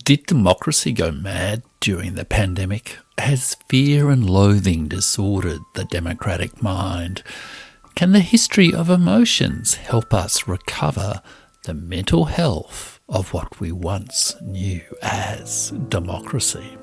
Did democracy go mad during the pandemic? Has fear and loathing disordered the democratic mind? Can the history of emotions help us recover the mental health of what we once knew as democracy?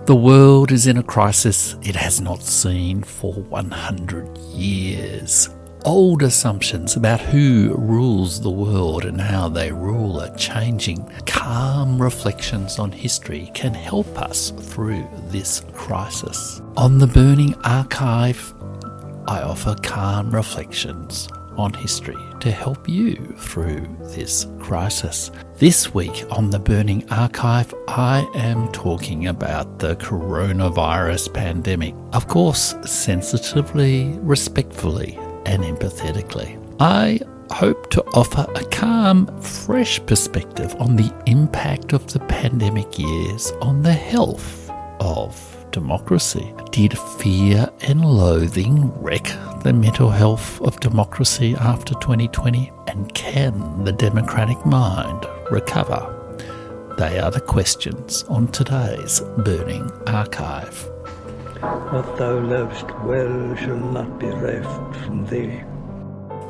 The world is in a crisis it has not seen for 100 years. Old assumptions about who rules the world and how they rule are changing. Calm reflections on history can help us through this crisis. On the Burning Archive, I offer calm reflections on history to help you through this crisis. This week on the Burning Archive, I am talking about the coronavirus pandemic. Of course, sensitively, respectfully, and empathetically. I hope to offer a calm, fresh perspective on the impact of the pandemic years on the health of democracy. Did fear and loathing wreck the mental health of democracy after 2020? And can the democratic mind recover? They are the questions on today's Burning Archive. What thou lovest well shall not be reft from thee.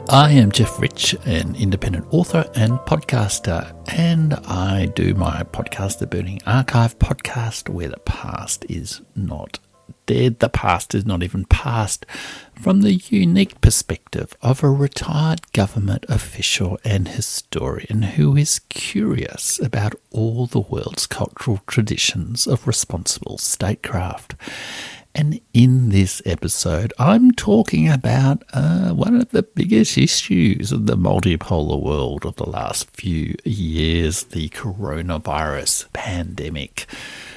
I am Jeff Rich, an independent author and podcaster, and I do my podcast, The Burning Archive podcast, where the past is not dead, the past is not even past, from the unique perspective of a retired government official and historian who is curious about all the world's cultural traditions of responsible statecraft. And in this episode, I'm talking about one of the biggest issues of the multipolar world of the last few years, the coronavirus pandemic.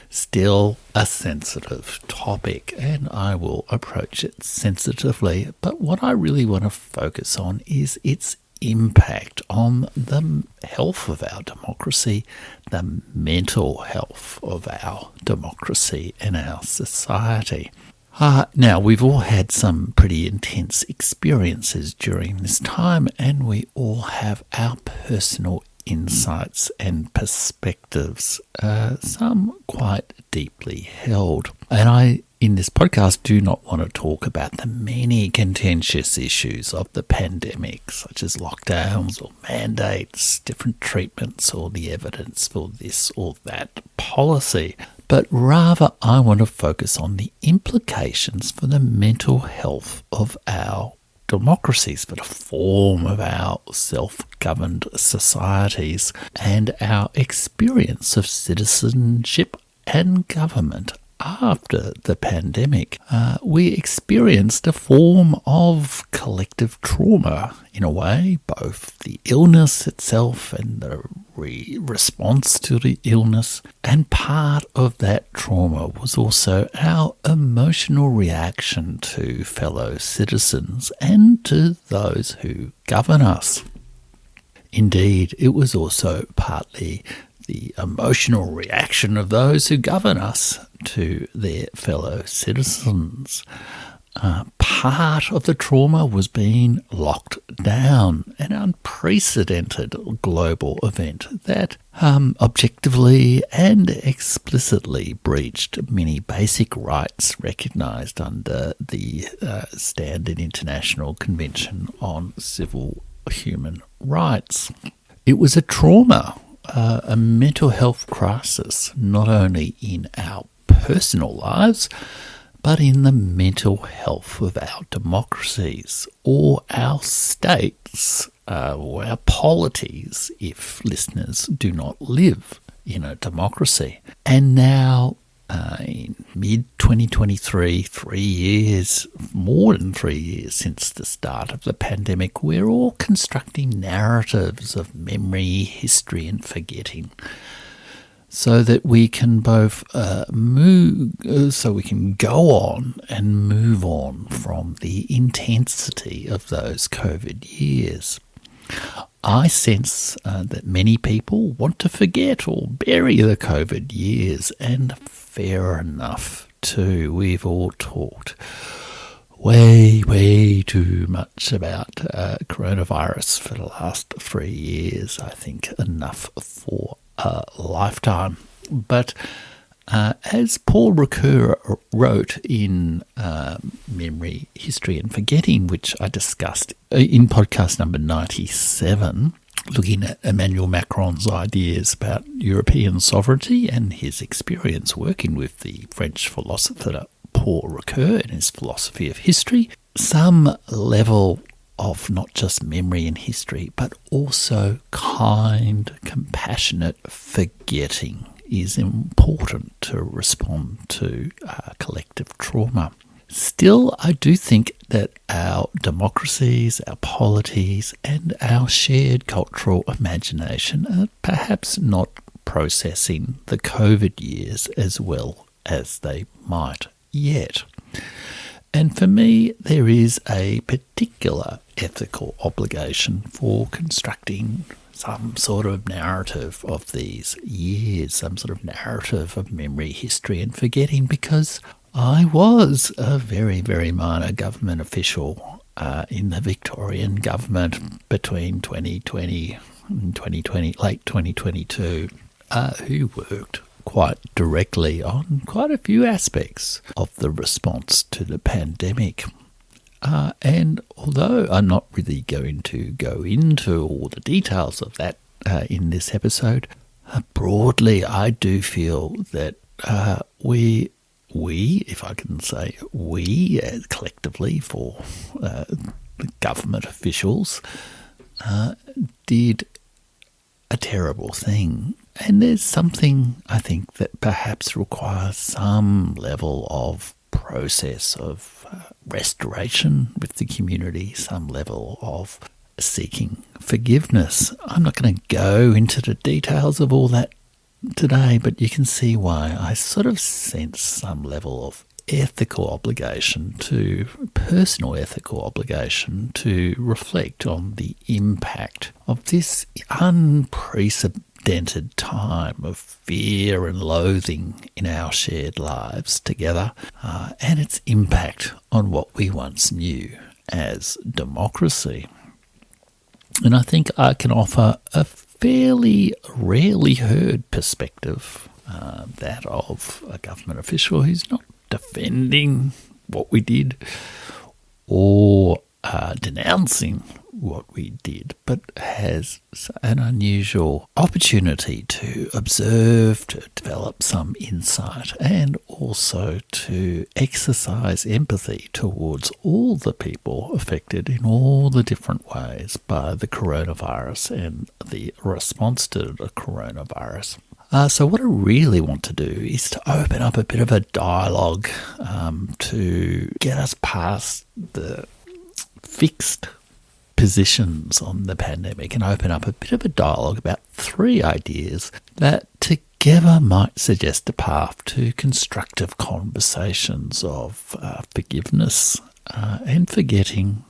Still a sensitive topic, and I will approach it sensitively. But what I really want to focus on is its impact on the health of our democracy, the mental health of our democracy and our society. Now, we've all had some pretty intense experiences during this time, and we all have our personal insights and perspectives, some quite deeply held. And I, in this podcast, do not want to talk about the many contentious issues of the pandemic, such as lockdowns or mandates, different treatments, or the evidence for this or that policy. But rather, I want to focus on the implications for the mental health of our democracies, for the form of our self-governed societies, and our experience of citizenship and government. After the pandemic, we experienced a form of collective trauma, in a way, both the illness itself and the response to the illness. And part of that trauma was also our emotional reaction to fellow citizens and to those who govern us. Indeed, it was also partly the emotional reaction of those who govern us to their fellow citizens. Part of the trauma was being locked down, an unprecedented global event that objectively and explicitly breached many basic rights recognised under the Standard International Convention on Civil Human Rights. It was a trauma, a mental health crisis, not only in our personal lives, but in the mental health of our democracies or our states or our polities if listeners do not live in a democracy. And now, in mid-2023, more than 3 years since the start of the pandemic, we're all constructing narratives of memory, history and forgetting, so that we can both we can go on and move on from the intensity of those COVID years. I sense that many people want to forget or bury the COVID years, and fair enough too. We've all talked way too much about coronavirus for the last 3 years. I think enough for a lifetime. But as Paul Ricoeur wrote in Memory, History and Forgetting, which I discussed in podcast number 97, looking at Emmanuel Macron's ideas about European sovereignty and his experience working with the French philosopher Paul Ricoeur and his philosophy of history, some level of not just memory and history, but also kind, compassionate forgetting is important to respond to collective trauma. Still, I do think that our democracies, our polities, and our shared cultural imagination are perhaps not processing the COVID years as well as they might yet. And for me, there is a particular ethical obligation for constructing some sort of narrative of these years, some sort of narrative of memory, history and forgetting, because I was a very, very minor government official in the Victorian government between 2020 and late 2022, who worked quite directly on quite a few aspects of the response to the pandemic. And although I'm not really going to go into all the details of that in this episode, broadly I do feel that we, if I can say we, collectively for the government officials, did a terrible thing. And there's something, I think, that perhaps requires some level of process of restoration with the community, some level of seeking forgiveness. I'm not going to go into the details of all that today, but you can see why I sort of sense some level of ethical obligation, personal ethical obligation to reflect on the impact of this unprecedented time of fear and loathing in our shared lives together, and its impact on what we once knew as democracy. And I think I can offer a fairly rarely heard perspective, that of a government official who's not defending what we did or denouncing what we did, but has an unusual opportunity to observe, to develop some insight, and also to exercise empathy towards all the people affected in all the different ways by the coronavirus and the response to the coronavirus. So what I really want to do is to open up a bit of a dialogue to get us past the fixed positions on the pandemic and open up a bit of a dialogue about three ideas that together might suggest a path to constructive conversations of forgiveness and forgetting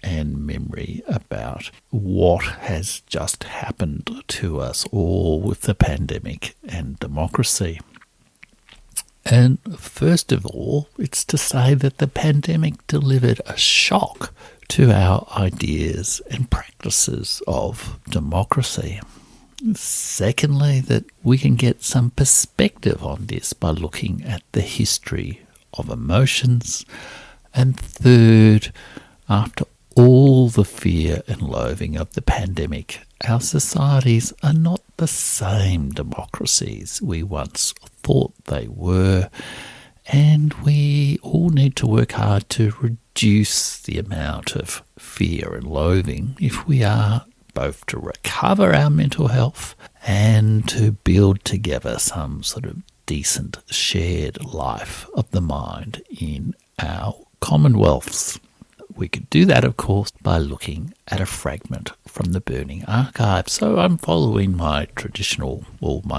and memory about what has just happened to us all with the pandemic and democracy. And first of all, it's to say that the pandemic delivered a shock to our ideas and practices of democracy. Secondly, that we can get some perspective on this by looking at the history of emotions. And third, after all the fear and loathing of the pandemic, our societies are not the same democracies we once thought they were, and we all need to work hard to reduce the amount of fear and loathing if we are both to recover our mental health and to build together some sort of decent shared life of the mind in our commonwealths. We could do that, of course, by looking at a fragment from the Burning Archive. So I'm following my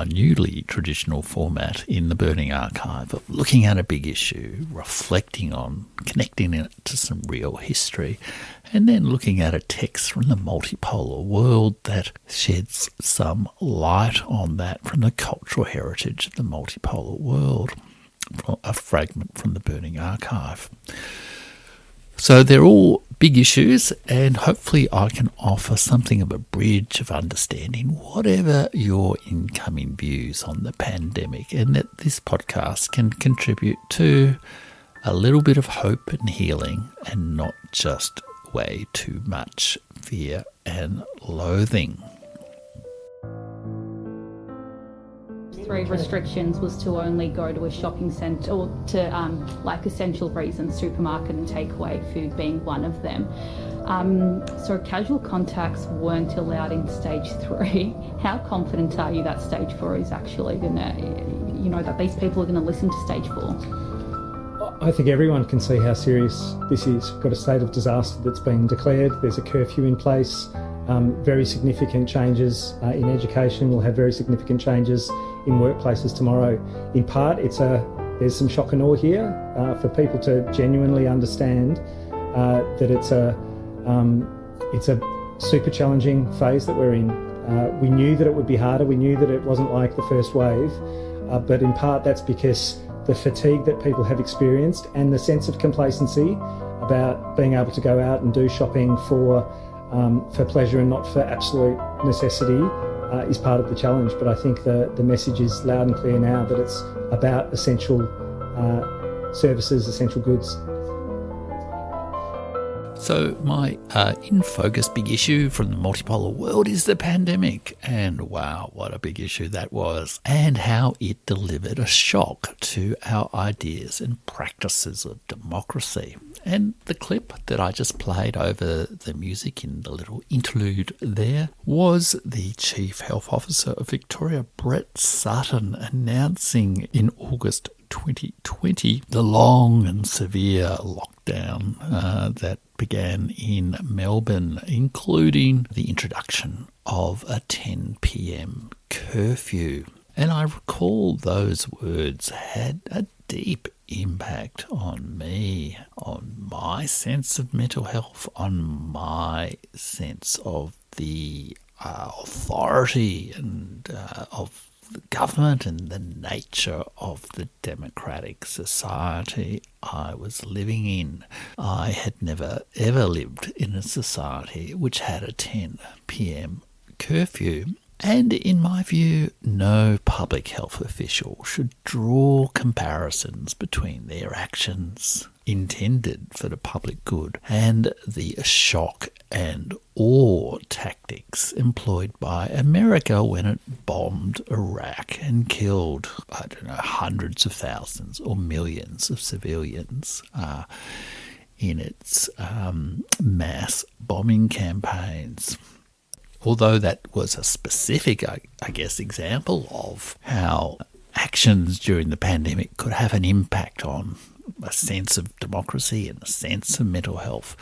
newly traditional format in the Burning Archive of looking at a big issue, reflecting on, connecting it to some real history, and then looking at a text from the multipolar world that sheds some light on that from the cultural heritage of the multipolar world, a fragment from the Burning Archive. So they're all big issues, and hopefully I can offer something of a bridge of understanding whatever your incoming views on the pandemic, and that this podcast can contribute to a little bit of hope and healing, and not just way too much fear and loathing. 3 restrictions was to only go to a shopping centre or to like essential reasons, supermarket and takeaway food being one of them. So casual contacts weren't allowed in stage 3. How confident are you that stage 4 is actually gonna, that these people are gonna listen to stage 4? I think everyone can see how serious this is. We've got a state of disaster that's been declared. There's a curfew in place. Very significant changes in education. We'll have very significant changes in workplaces tomorrow. In part, there's some shock and awe here for people to genuinely understand that it's a super challenging phase that we're in. We knew that it would be harder. We knew that it wasn't like the first wave, but in part that's because the fatigue that people have experienced and the sense of complacency about being able to go out and do shopping for pleasure and not for absolute necessity is part of the challenge. But I think the message is loud and clear now that it's about essential services, essential goods. So my in focus big issue from the multipolar world is the pandemic, and wow, what a big issue that was, and how it delivered a shock to our ideas and practices of democracy. And the clip that I just played over the music in the little interlude there was the Chief Health Officer of Victoria, Brett Sutton, announcing in August 2020 the long and severe lockdown that began in Melbourne, including the introduction of a 10 p.m. curfew. And I recall those words had a deep impact on me, on my sense of mental health, on my sense of the authority and of the government and the nature of the democratic society I was living in. I had never ever lived in a society which had a 10 p.m. curfew. And in my view, no public health official should draw comparisons between their actions intended for the public good and the shock and awe tactics employed by America when it bombed Iraq and killed, hundreds of thousands or millions of civilians in its mass bombing campaigns. Although that was a specific, I guess, example of how actions during the pandemic could have an impact on a sense of democracy and a sense of mental health,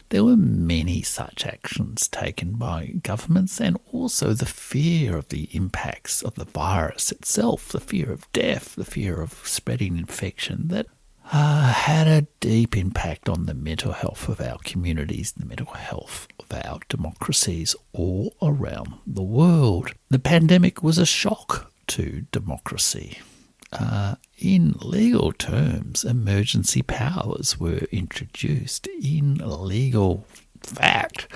there were many such actions taken by governments, and also the fear of the impacts of the virus itself, the fear of death, the fear of spreading infection, that had a deep impact on the mental health of our communities, the mental health of our democracies all around the world. The pandemic was a shock to democracy. In legal terms, emergency powers were introduced. In legal fact,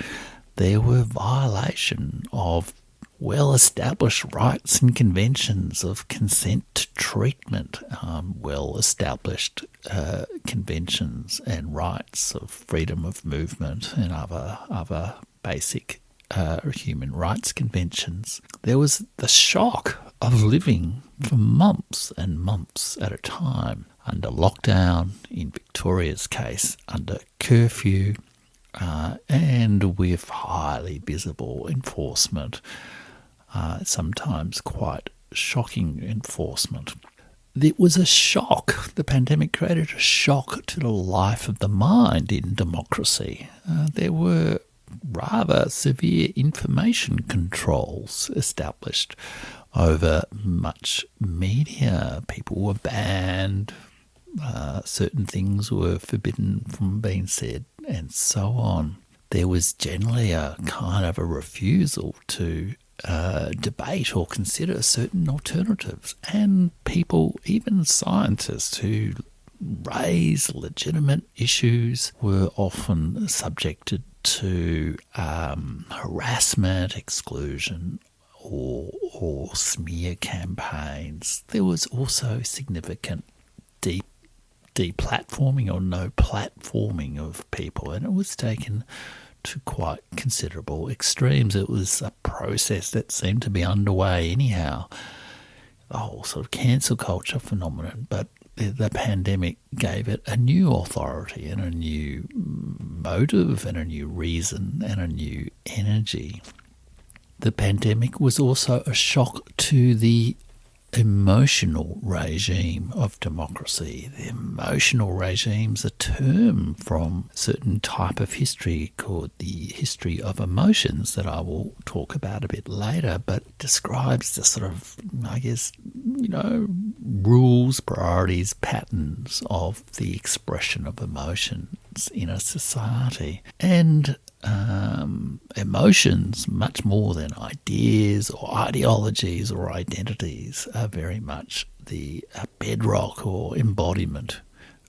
there were violations of well-established rights and conventions of consent to treatment, well-established conventions and rights of freedom of movement and other basic human rights conventions. There was the shock of living for months and months at a time under lockdown, in Victoria's case under curfew, and with highly visible enforcement, sometimes quite shocking enforcement. It was a shock. The pandemic created a shock to the life of the mind in democracy. There were rather severe information controls established over much media. People were banned, certain things were forbidden from being said, and so on. There was generally a kind of a refusal to debate or consider certain alternatives, and people, even scientists who raise legitimate issues were often subjected to harassment, exclusion, or smear campaigns. There was also significant deplatforming or no platforming of people, and it was taken to quite considerable extremes. It was a process that seemed to be underway anyhow, the whole sort of cancel culture phenomenon, but the pandemic gave it a new authority and a new motive and a new reason and a new energy. The pandemic was also a shock to the emotional regime of democracy. The emotional regime's a term from a certain type of history called the history of emotions that I will talk about a bit later, but describes the sort of, rules, priorities, patterns of the expression of emotions in a society. And emotions, much more than ideas or ideologies or identities, are very much the bedrock or embodiment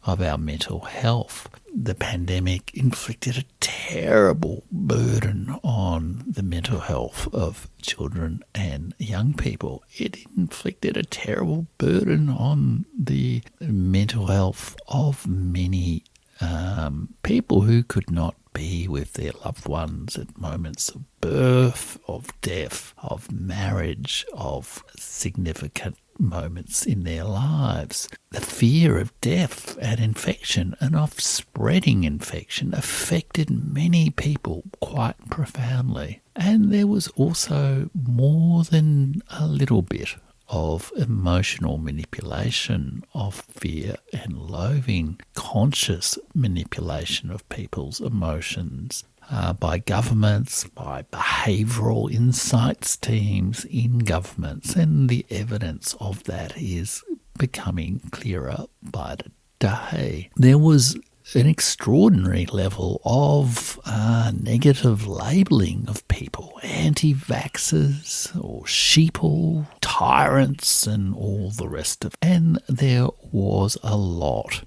of our mental health. The pandemic inflicted a terrible burden on the mental health of children and young people. It inflicted a terrible burden on the mental health of many people who could not be with their loved ones at moments of birth, of death, of marriage, of significant moments in their lives. The fear of death and infection and of spreading infection affected many people quite profoundly. And there was also more than a little bit of emotional manipulation of fear and loathing, conscious manipulation of people's emotions by governments, by behavioural insights teams in governments, and the evidence of that is becoming clearer by the day. There was an extraordinary level of negative labelling of people, anti-vaxxers or sheeple, tyrants and all the rest of it. And there was a lot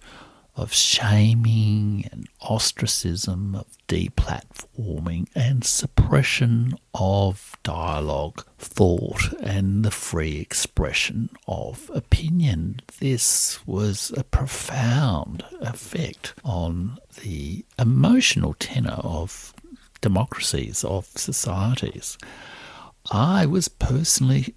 of shaming and ostracism, of deplatforming and suppression of dialogue, thought and the free expression of opinion. This was a profound effect on the emotional tenor of democracies, of societies. I was personally,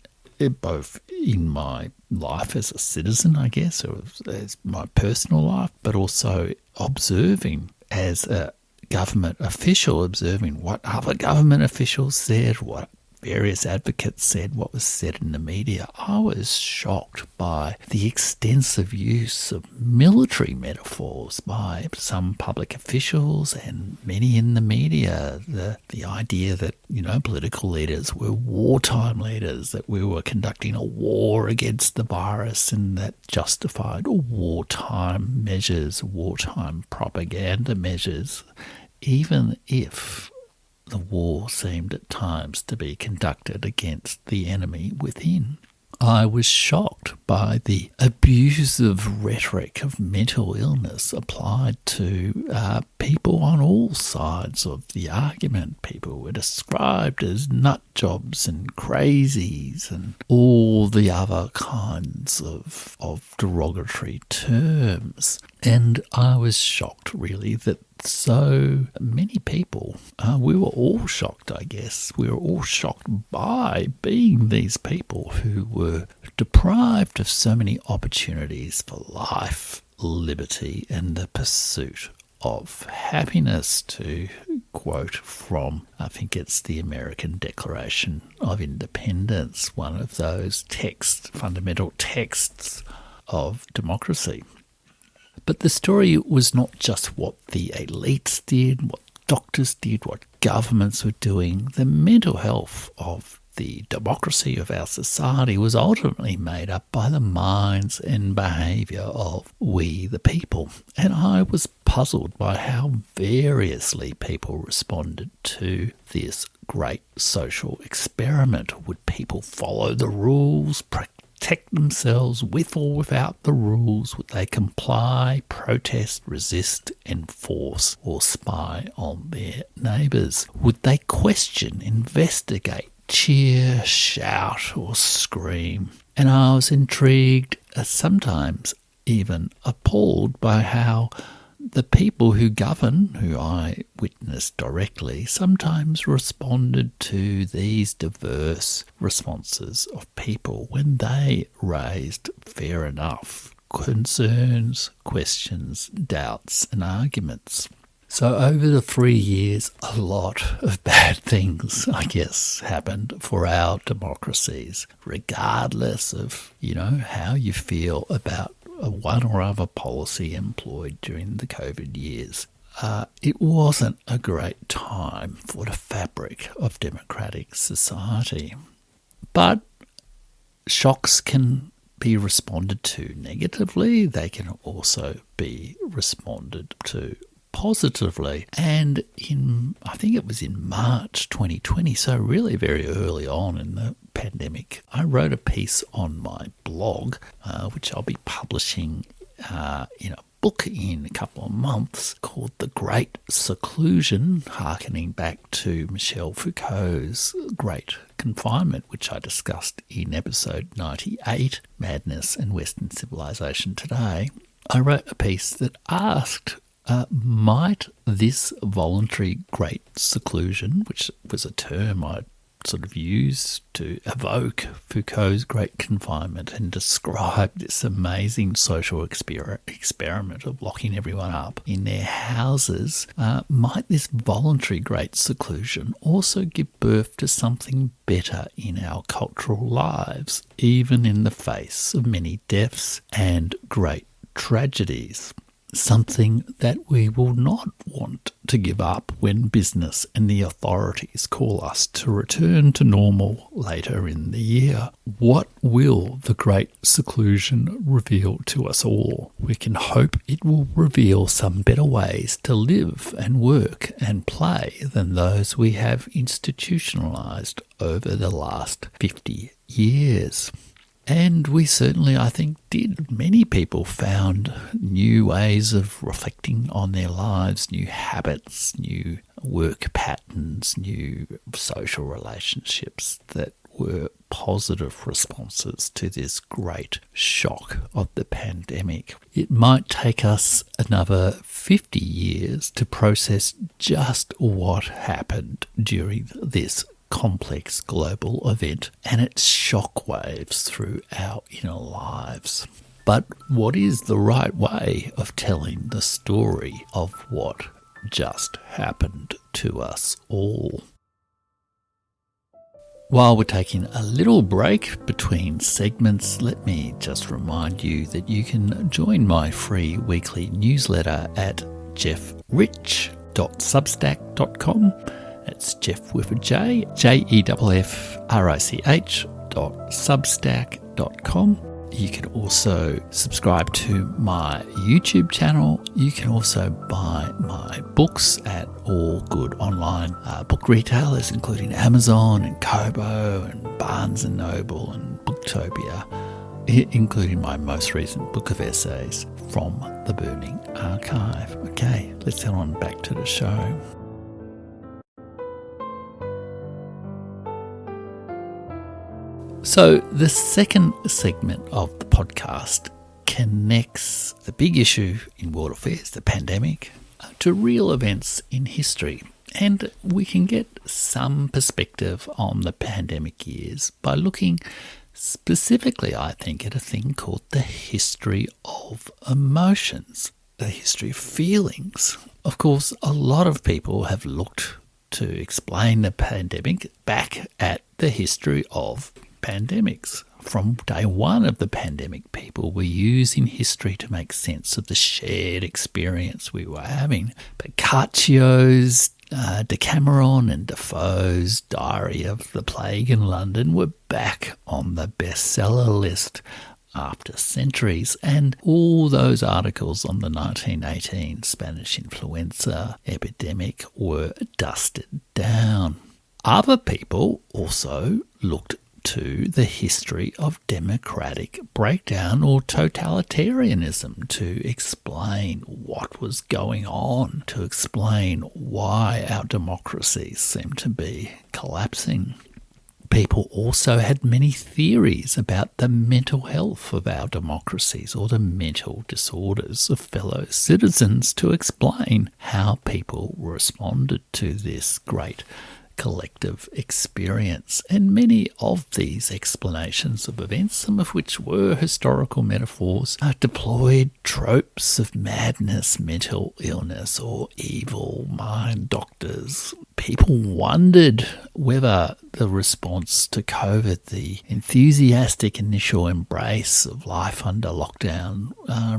both in my life as a citizen, I guess, or as my personal life, but also observing as a government official, observing what other government officials said, what various advocates said, what was said in the media. I was shocked by the extensive use of military metaphors by some public officials and many in the media. The idea that, political leaders were wartime leaders, that we were conducting a war against the virus, and that justified wartime measures, wartime propaganda measures, even if the war seemed at times to be conducted against the enemy within. I was shocked by the abusive rhetoric of mental illness applied to people on all sides of the argument. People were described as nut jobs and crazies and all the other kinds of derogatory terms. And I was shocked, really, that so many people, we were all shocked, I guess. We were all shocked by being these people who were deprived of so many opportunities for life, liberty, and the pursuit of happiness, to quote from, I think it's the American Declaration of Independence, one of those fundamental texts of democracy. But the story was not just what the elites did, what doctors did, what governments were doing. The mental health of the democracy of our society was ultimately made up by the minds and behaviour of we the people. And I was puzzled by how variously people responded to this great social experiment. Would people follow the rules, protect protect themselves with or without the rules? Would they comply, protest, resist, enforce, or spy on their neighbours? Would they question, investigate, cheer, shout, or scream? And I was intrigued, sometimes even appalled, by how the people who govern, who I witnessed directly, sometimes responded to these diverse responses of people when they raised, fair enough, concerns, questions, doubts, and arguments. So over the 3 years, a lot of bad things, I guess, happened for our democracies, regardless of, how you feel about one or other policy employed during the COVID years. It wasn't a great time for the fabric of democratic society. But shocks can be responded to negatively. They can also be responded to positively. And I think it was in March 2020, so really very early on in the pandemic, I wrote a piece on my blog, which I'll be publishing in a book in a couple of months, called The Great Seclusion, harkening back to Michel Foucault's Great Confinement, which I discussed in episode 98, Madness and Western Civilization Today. I wrote a piece that asked, might this voluntary great seclusion, which was a term I sort of used to evoke Foucault's Great Confinement and describe this amazing social experiment of locking everyone up in their houses, might this voluntary great seclusion also give birth to something better in our cultural lives, even in the face of many deaths and great tragedies? Something that we will not want to give up when business and the authorities call us to return to normal later in the year. What will the great seclusion reveal to us all? We can hope it will reveal some better ways to live and work and play than those we have institutionalised over the last 50 years. And we certainly, I think, did. Many people found new ways of reflecting on their lives, new habits, new work patterns, new social relationships that were positive responses to this great shock of the pandemic. It might take us another 50 years to process just what happened during this complex global event and its shockwaves through our inner lives. But what is the right way of telling the story of what just happened to us all? While we're taking a little break between segments, let me just remind you that you can join my free weekly newsletter at jeffrich.substack.com. It's Jeff with a J, JEFFRICH.substack.com. You can also subscribe to my YouTube channel. You can also buy my books at all good online book retailers, including Amazon and Kobo and Barnes & Noble and Booktopia, including my most recent book of essays from the Burning Archive. Okay, let's head on back to the show. So the second segment of the podcast connects the big issue in world affairs, the pandemic, to real events in history. And we can get some perspective on the pandemic years by looking specifically, I think, at a thing called the history of emotions, the history of feelings. Of course, a lot of people have looked to explain the pandemic back at the history of pandemics. From day one of the pandemic, people were using history to make sense of the shared experience we were having. Boccaccio's Decameron and Defoe's Diary of the Plague in London were back on the bestseller list after centuries, and all those articles on the 1918 Spanish influenza epidemic were dusted down. Other people also looked to the history of democratic breakdown or totalitarianism to explain what was going on, to explain why our democracies seem to be collapsing. People also had many theories about the mental health of our democracies or the mental disorders of fellow citizens to explain how people responded to this great collective experience. And many of these explanations of events, some of which were historical metaphors, deployed tropes of madness, mental illness, or evil mind doctors. People wondered whether the response to COVID, the enthusiastic initial embrace of life under lockdown,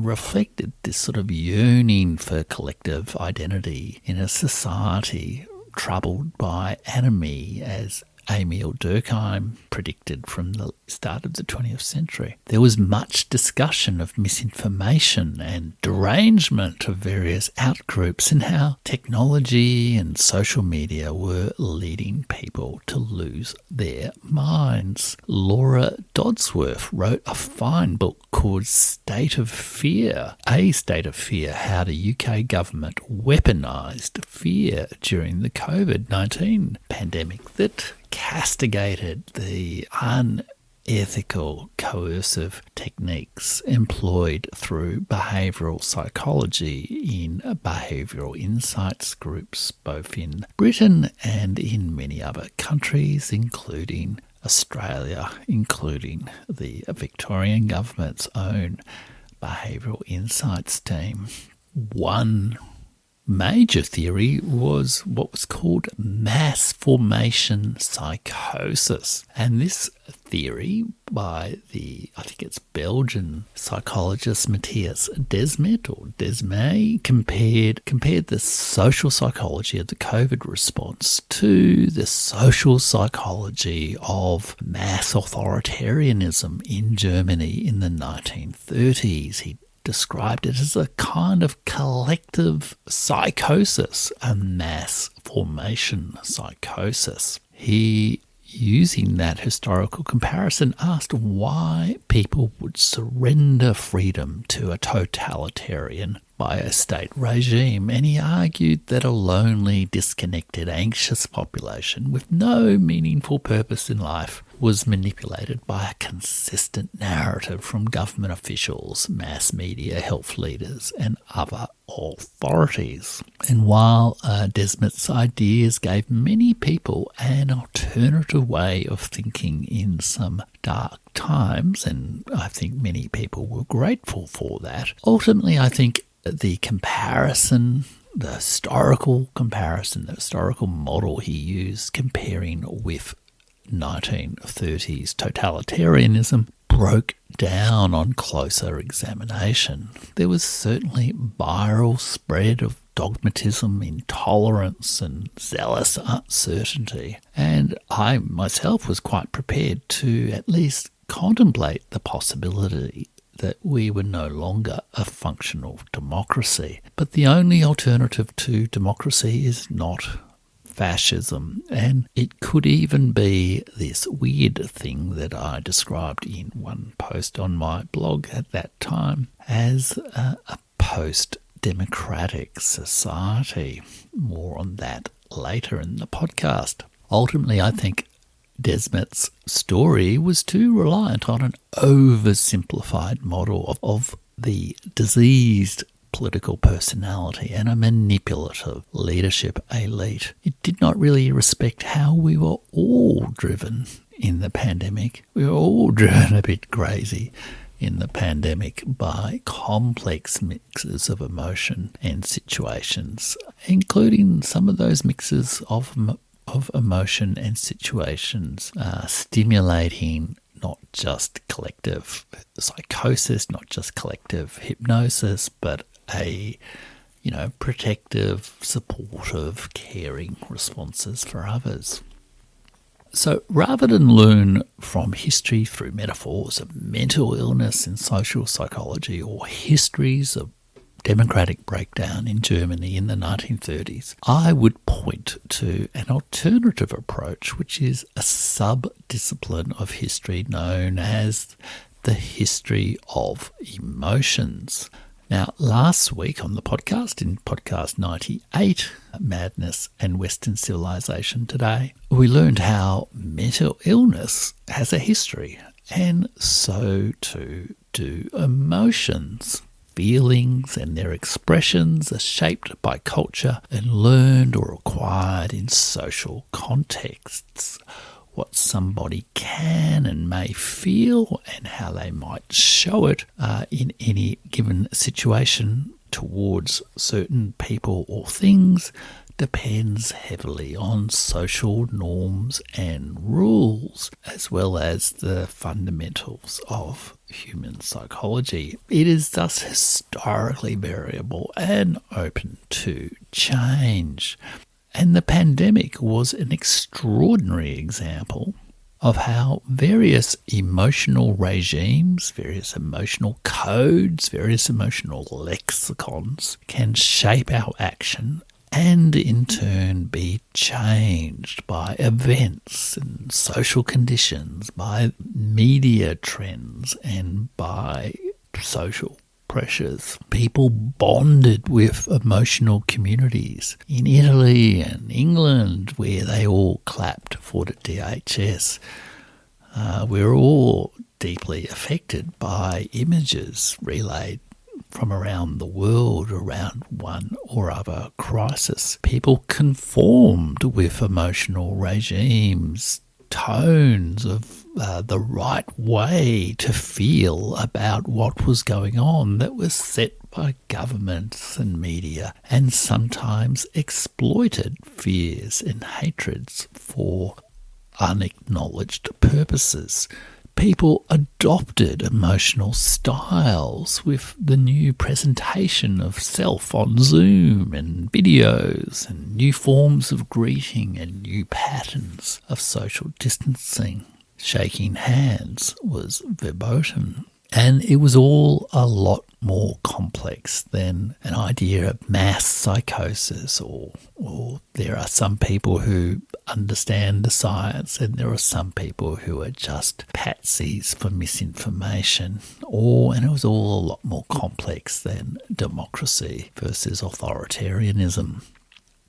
reflected this sort of yearning for collective identity in a society troubled by anomie, as Emil Durkheim predicted from the start of the 20th century. There was much discussion of misinformation and derangement of various outgroups and how technology and social media were leading people to lose their minds. Laura Dodsworth wrote a fine book called State of Fear, A State of Fear, how the UK government weaponised fear during the COVID-19 pandemic that castigated the unethical, coercive techniques employed through behavioural psychology in behavioural insights groups, both in Britain and in many other countries, including Australia, including the Victorian government's own behavioural insights team. One major theory was what was called mass formation psychosis. And this theory by I think it's Belgian psychologist Matthias Desmet compared the social psychology of the COVID response to the social psychology of mass authoritarianism in Germany in the 1930s. He described it as a kind of collective psychosis, a mass formation psychosis. He, using that historical comparison, asked why people would surrender freedom to a totalitarian biostate regime, and he argued that a lonely, disconnected, anxious population with no meaningful purpose in life was manipulated by a consistent narrative from government officials, mass media, health leaders, and other authorities. And while Desmet's ideas gave many people an alternative way of thinking in some dark times, and I think many people were grateful for that, ultimately I think the historical model he used comparing with 1930s totalitarianism broke down on closer examination. There was certainly viral spread of dogmatism, intolerance, and zealous uncertainty. And I myself was quite prepared to at least contemplate the possibility that we were no longer a functional democracy. But the only alternative to democracy is not fascism, and it could even be this weird thing that I described in one post on my blog at that time as a post-democratic society. More on that later in the podcast. Ultimately, I think Desmet's story was too reliant on an oversimplified model of the diseased political personality and a manipulative leadership elite. It did not really respect how we were all driven in the pandemic. We were all driven a bit crazy in the pandemic by complex mixes of emotion and situations, including some of those mixes of emotion and situations stimulating not just collective psychosis, not just collective hypnosis, but a protective, supportive, caring responses for others. So rather than learn from history through metaphors of mental illness in social psychology or histories of democratic breakdown in Germany in the 1930s, I would point to an alternative approach, which is a sub-discipline of history known as the history of emotions. Now, last week on the podcast, in podcast 98, Madness and Western Civilization Today, we learned how mental illness has a history, and so too do emotions. Feelings and their expressions are shaped by culture and learned or acquired in social contexts. What somebody can and may feel and how they might show it in any given situation towards certain people or things depends heavily on social norms and rules, as well as the fundamentals of human psychology. It is thus historically variable and open to change. And the pandemic was an extraordinary example of how various emotional regimes, various emotional codes, various emotional lexicons can shape our action and in turn be changed by events and social conditions, by media trends and by social pressures. People bonded with emotional communities in Italy and England where they all clapped for the DHS. We're all deeply affected by images relayed from around the world around one or other crisis. People conformed with emotional regimes, tones of the right way to feel about what was going on that was set by governments and media, and sometimes exploited fears and hatreds for unacknowledged purposes. People adopted emotional styles with the new presentation of self on Zoom and videos and new forms of greeting and new patterns of social distancing. Shaking hands was verboten. And it was all a lot more complex than an idea of mass psychosis, or there are some people who understand the science and there are some people who are just patsies for misinformation, and it was all a lot more complex than democracy versus authoritarianism.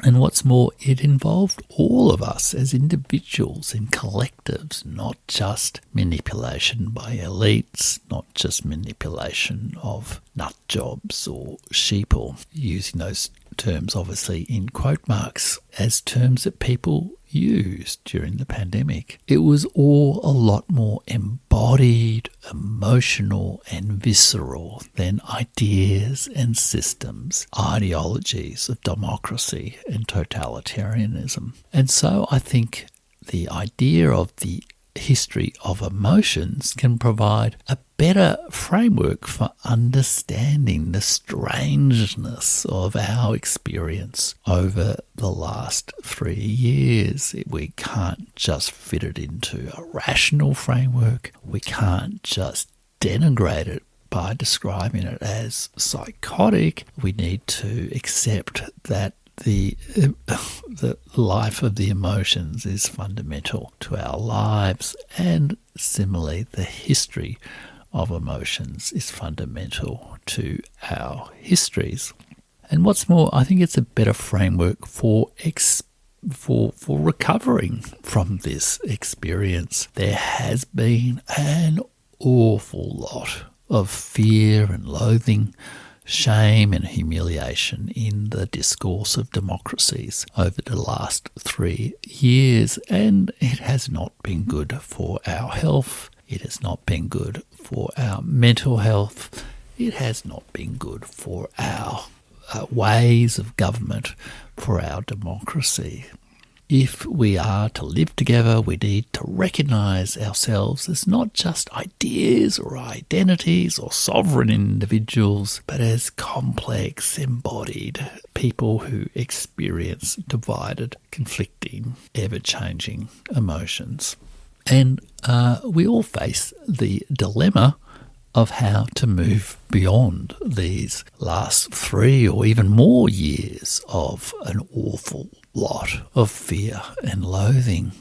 And what's more, it involved all of us as individuals and collectives, not just manipulation by elites, not just manipulation of nut jobs or sheeple, using those terms obviously in quote marks as terms that people used during the pandemic. It was all a lot more embodied, emotional and visceral than ideas and systems, ideologies of democracy and totalitarianism. And so I think the idea of the history of emotions can provide a better framework for understanding the strangeness of our experience over the last 3 years. We can't just fit it into a rational framework. We can't just denigrate it by describing it as psychotic. We need to accept that the life of the emotions is fundamental to our lives, and similarly the history of emotions is fundamental to our histories. And what's more, I think it's a better framework for recovering from this experience. There has been an awful lot of fear and loathing, shame and humiliation in the discourse of democracies over the last 3 years, and it has not been good for our health. It has not been good for our mental health. It has not been good for our ways of government, for our democracy. If we are to live together, we need to recognise ourselves as not just ideas or identities or sovereign individuals, but as complex, embodied people who experience divided, conflicting, ever-changing emotions. And we all face the dilemma of how to move beyond these last 3 or even more years of an awful lot of fear and loathing.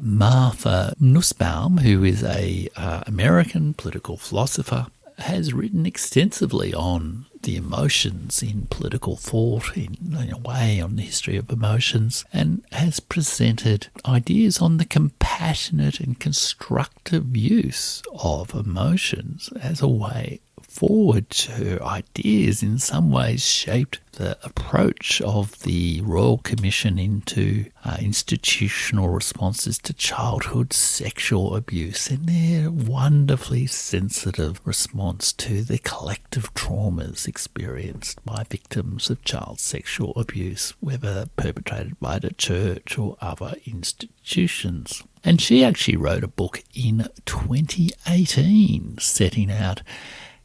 Martha Nussbaum, who is a American political philosopher, has written extensively on the emotions in political thought, in a way on the history of emotions, and has presented ideas on the compassionate and constructive use of emotions as a way forward. Her ideas in some ways shaped the approach of the Royal Commission into institutional responses to childhood sexual abuse and their wonderfully sensitive response to the collective traumas experienced by victims of child sexual abuse, whether perpetrated by the church or other institutions. And she actually wrote a book in 2018 setting out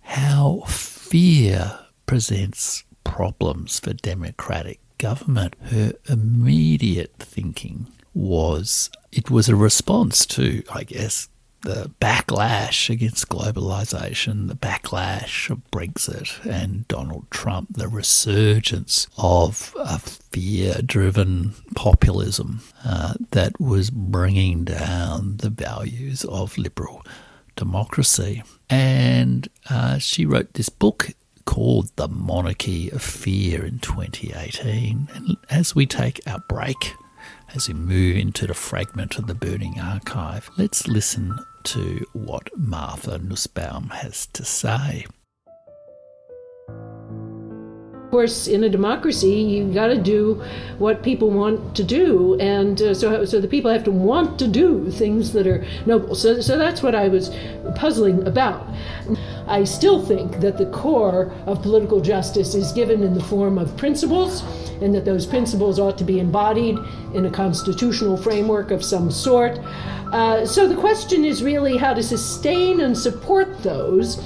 how fear presents problems for democratic government. Her immediate thinking was it was a response to, I guess, the backlash against globalisation, the backlash of Brexit and Donald Trump, the resurgence of a fear-driven populism that was bringing down the values of liberal democracy. And she wrote this book called The Monarchy of Fear in 2018. And as we take our break, as we move into the fragment of the Burning Archive, let's listen to what Martha Nussbaum has to say. Of course, in a democracy, you got to do what people want to do, and so the people have to want to do things that are noble. So that's what I was puzzling about. I still think that the core of political justice is given in the form of principles, and that those principles ought to be embodied in a constitutional framework of some sort. So the question is really how to sustain and support those.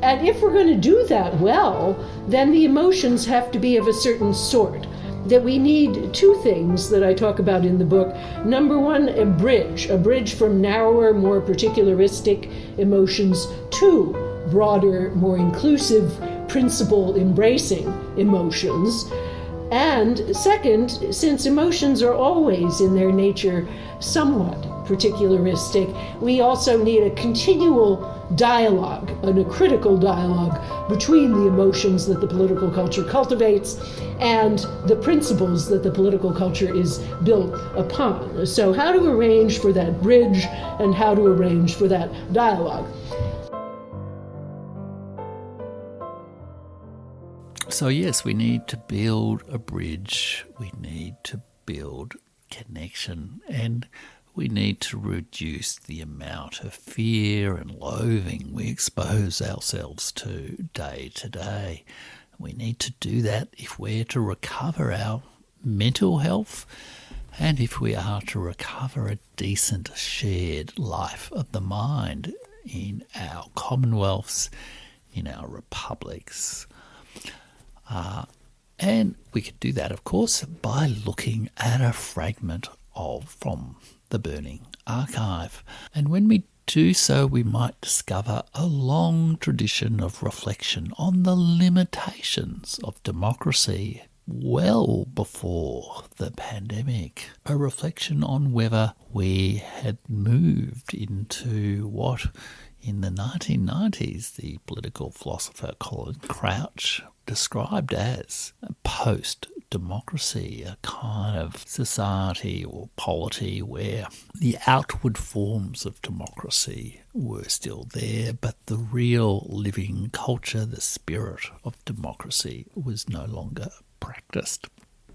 And if we're going to do that well, then the emotions have to be of a certain sort. That we need two things that I talk about in the book. Number one, a bridge from narrower, more particularistic emotions to broader, more inclusive, principle-embracing emotions. And second, since emotions are always in their nature somewhat particularistic, we also need a continual dialogue, and a critical dialogue between the emotions that the political culture cultivates and the principles that the political culture is built upon. So how to arrange for that bridge and how to arrange for that dialogue. So yes, we need to build a bridge, we need to build connection, and we need to reduce the amount of fear and loathing we expose ourselves to day. We need to do that if we're to recover our mental health and if we are to recover a decent shared life of the mind in our commonwealths, in our republics. And we could do that, of course, by looking at a fragment from the Burning Archive. And when we do so, we might discover a long tradition of reflection on the limitations of democracy well before the pandemic. A reflection on whether we had moved into what in the 1990s the political philosopher Colin Crouch described as a post-democracy, a kind of society or polity where the outward forms of democracy were still there, but the real living culture, the spirit of democracy, was no longer practiced.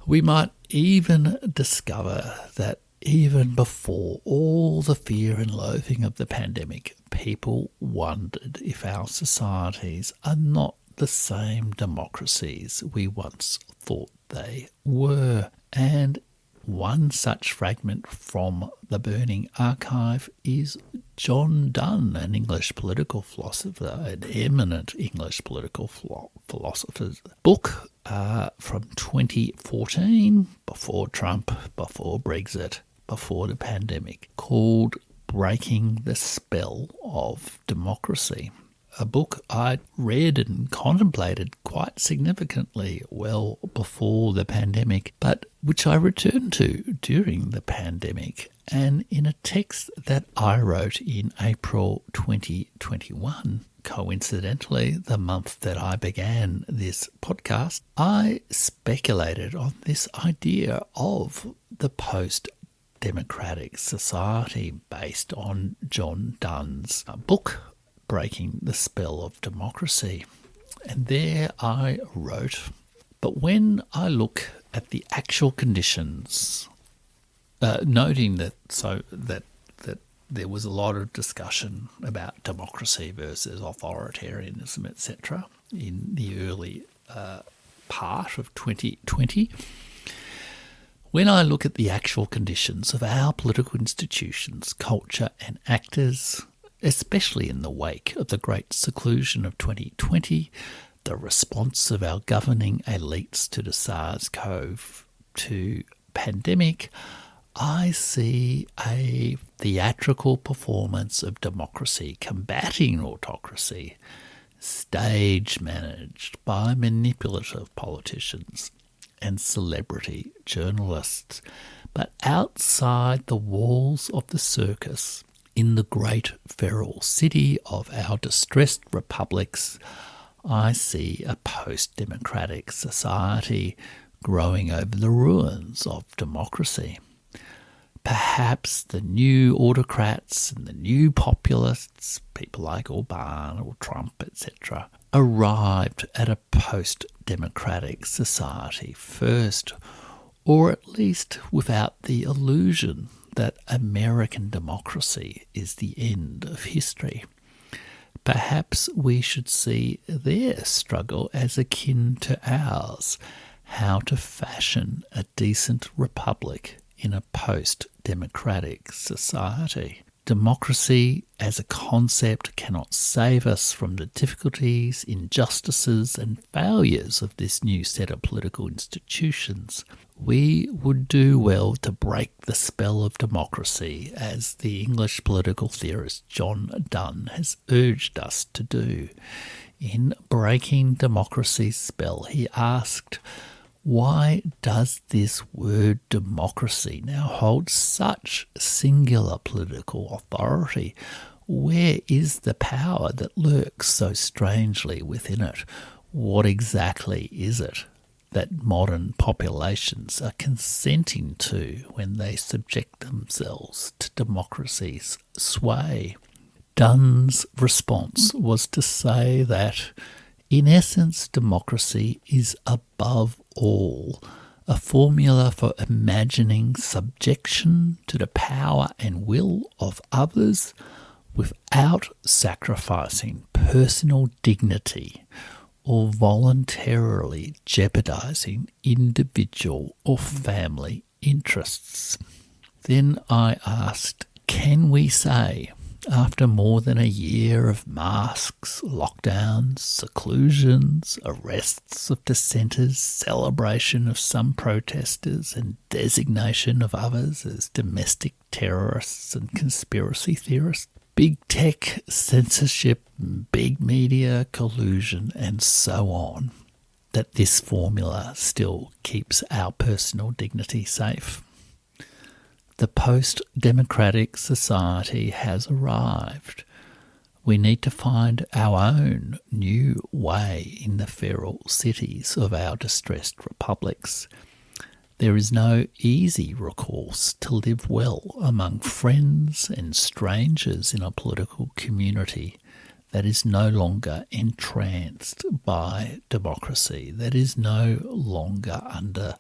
We might even discover that even before all the fear and loathing of the pandemic, people wondered if our societies are not the same democracies we once thought they were. And one such fragment from the Burning Archive is John Donne, an English political philosopher, an eminent English political philosopher's book from 2014, before Trump, before Brexit, before the pandemic, called Breaking the Spell of Democracy. a book I'd read and contemplated quite significantly well before the pandemic, but which I returned to during the pandemic, and in a text that I wrote in April 2021. Coincidentally, the month that I began this podcast, I speculated on this idea of the post-democratic society based on John Donne's book, Breaking the Spell of Democracy. And there I wrote, but when I look at the actual conditions, noting that there was a lot of discussion about democracy versus authoritarianism, etc., in the early part of 2020. When I look at the actual conditions of our political institutions, culture and actors, especially in the wake of the great seclusion of 2020, the response of our governing elites to the SARS-CoV-2 pandemic, I see a theatrical performance of democracy combating autocracy, stage managed by manipulative politicians and celebrity journalists. But outside the walls of the circus, in the great feral city of our distressed republics, I see a post-democratic society growing over the ruins of democracy. Perhaps the new autocrats and the new populists, people like Orban or Trump, etc., arrived at a post-democratic society first, or at least without the illusion that American democracy is the end of history. Perhaps we should see their struggle as akin to ours, how to fashion a decent republic in a post-democratic society. Democracy as a concept cannot save us from the difficulties, injustices and failures of this new set of political institutions. We would do well to break the spell of democracy, as the English political theorist John Donne has urged us to do. In Breaking Democracy's Spell, he asked, why does this word democracy now hold such singular political authority? Where is the power that lurks so strangely within it? What exactly is it that modern populations are consenting to when they subject themselves to democracy's sway? Donne's response was to say that, in essence, democracy is above all a formula for imagining subjection to the power and will of others without sacrificing personal dignity or voluntarily jeopardizing individual or family interests. Then I asked, can we say, after more than a year of masks, lockdowns, seclusions, arrests of dissenters, celebration of some protesters and designation of others as domestic terrorists and conspiracy theorists, big tech, censorship, big media, collusion and so on, that this formula still keeps our personal dignity safe? The post-democratic society has arrived. We need to find our own new way in the feral cities of our distressed republics. There is no easy recourse to live well among friends and strangers in a political community that is no longer entranced by democracy, that is no longer under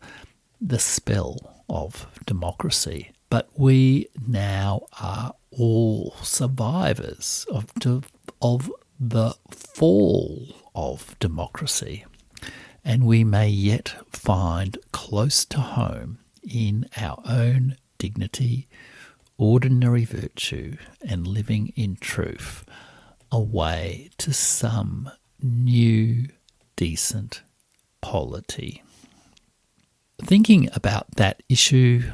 the spell of democracy. But we now are all survivors of the fall of democracy, and we may yet find close to home in our own dignity, ordinary virtue, and living in truth a way to some new, decent polity. Thinking about that issue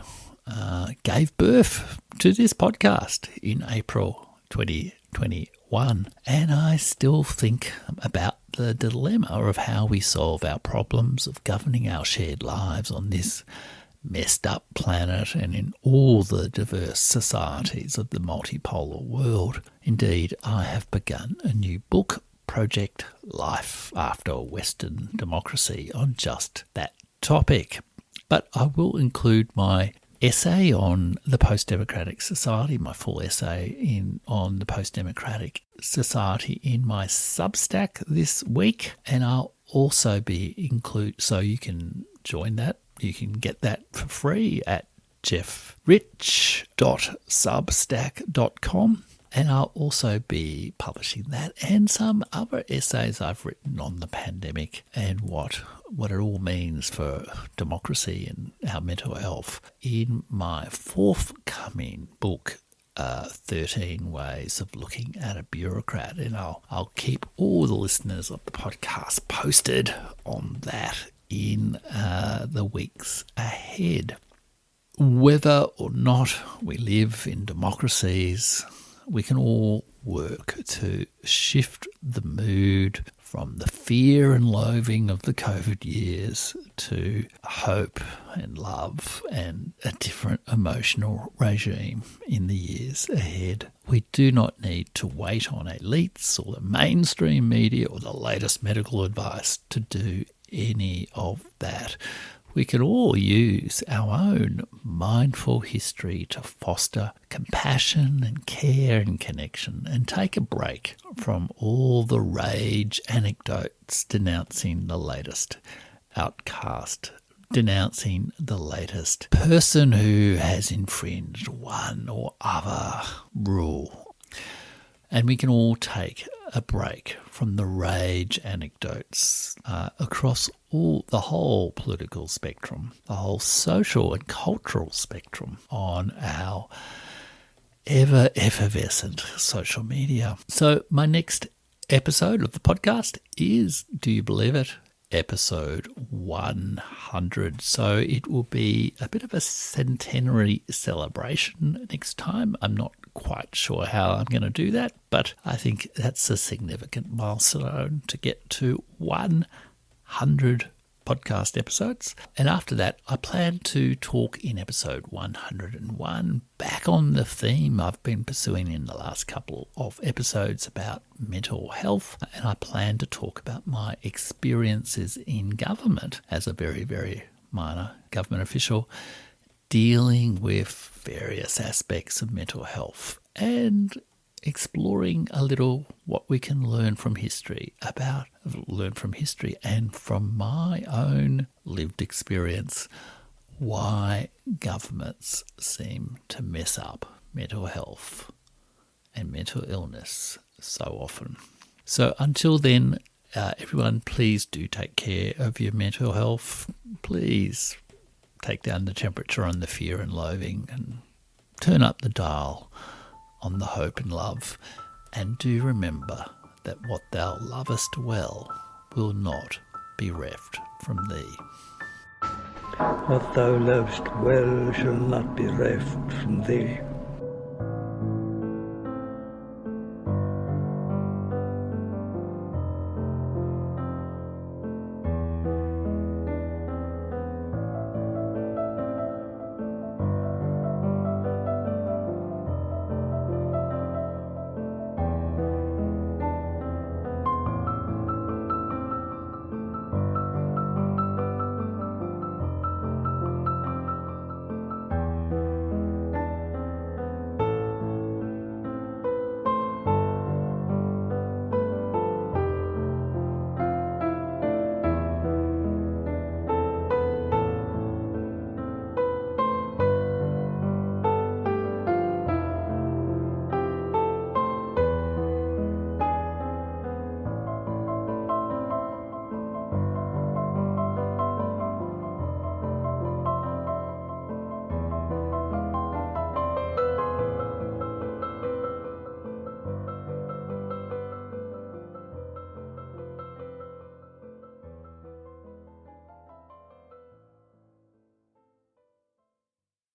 gave birth to this podcast in April 2021. one. And I still think about the dilemma of how we solve our problems of governing our shared lives on this messed up planet and in all the diverse societies of the multipolar world. Indeed, I have begun a new book, Project Life After Western Democracy, on just that topic. But I will include my essay on the post-democratic society, my full essay on the post-democratic society in my Substack this week, and I'll also so you can join that. You can get that for free at jeffrich.substack.com. And I'll also be publishing that and some other essays I've written on the pandemic and what it all means for democracy and our mental health in my forthcoming book, 13 Ways of Looking at a Bureaucrat. And I'll keep all the listeners of the podcast posted on that in the weeks ahead. Whether or not we live in democracies, we can all work to shift the mood from the fear and loathing of the COVID years to hope and love and a different emotional regime in the years ahead. We do not need to wait on elites or the mainstream media or the latest medical advice to do any of that. We can all use our own mindful history to foster compassion and care and connection and take a break from all the rage anecdotes denouncing the latest outcast, denouncing the latest person who has infringed one or other rule. And we can all take a break from the rage anecdotes across the whole political spectrum, the whole social and cultural spectrum on our ever-effervescent social media. So my next episode of the podcast is, do you believe it, episode 100. So it will be a bit of a centenary celebration next time. I'm not quite sure how I'm going to do that, but I think that's a significant milestone to get to 100 podcast episodes. And after that, I plan to talk in episode 101 back on the theme I've been pursuing in the last couple of episodes about mental health. And I plan to talk about my experiences in government as a very, very minor government official, dealing with various aspects of mental health and exploring a little what we can learn from history and from my own lived experience, why governments seem to mess up mental health and mental illness so often. So until then, everyone, please do take care of your mental health. Please take down the temperature on the fear and loathing and turn up the dial on the hope and love. And do remember that what thou lovest well will not be reft from thee. What thou lovest well shall not be reft from thee.